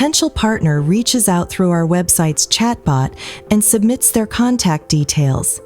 potential partner reaches out through our website's chatbot and submits their contact details.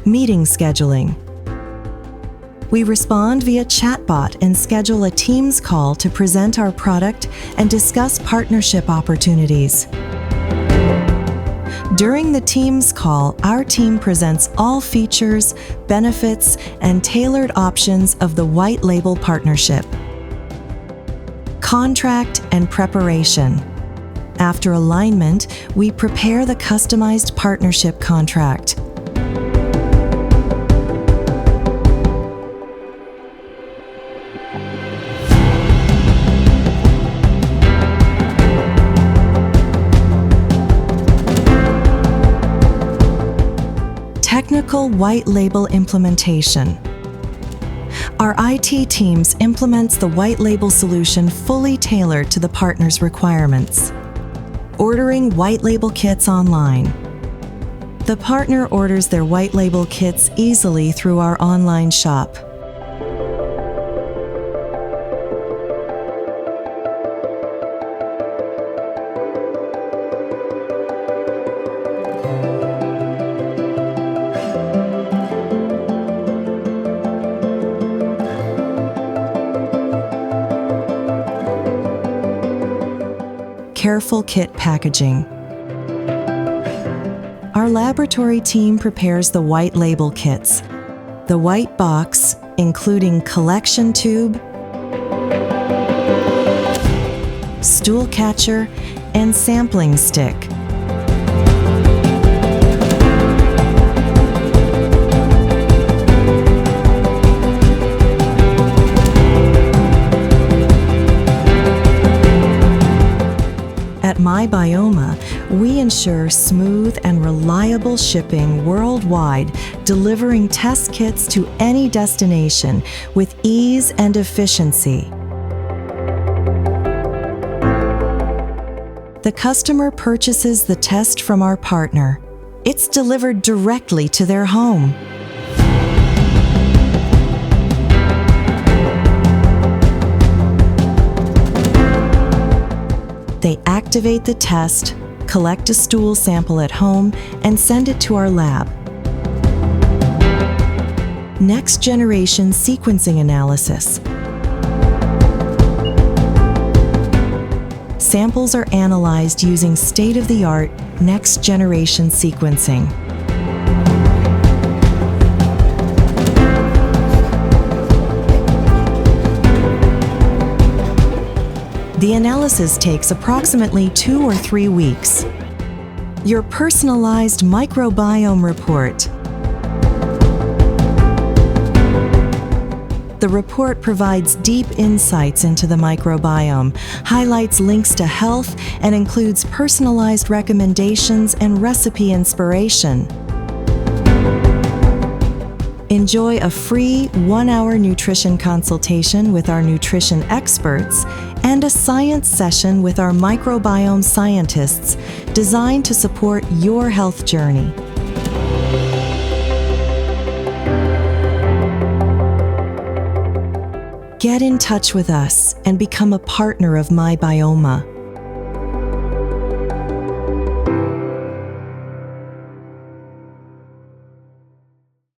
Meeting scheduling. We respond via chatbot and schedule a Teams call to present our product and discuss partnership opportunities. During the Teams call, our team presents all features, benefits, and tailored options of the white label partnership. Contract and preparation. After alignment, we prepare the customized partnership contract. Technical white label implementation. Our IT teams implements the white label solution fully tailored to the partner's requirements. Ordering white label kits online. The partner orders their white label kits easily through our online shop. Careful kit packaging. Our laboratory team prepares the white label kits. The white box, including collection tube, stool catcher, and sampling stick. At myBioma, we ensure smooth and reliable shipping worldwide, delivering test kits to any destination with ease and efficiency. The customer purchases the test from our partner. It's delivered directly to their home. They activate the test, collect a stool sample at home, and send it to our lab. Next generation sequencing analysis. Samples are analyzed using state-of-the-art next generation sequencing. The analysis takes approximately 2 or 3 weeks. Your personalized microbiome report. The report provides deep insights into the microbiome, highlights links to health, and includes personalized recommendations and recipe inspiration. Enjoy a free 1-hour nutrition consultation with our nutrition experts and a science session with our microbiome scientists designed to support your health journey. Get in touch with us and become a partner of myBioma.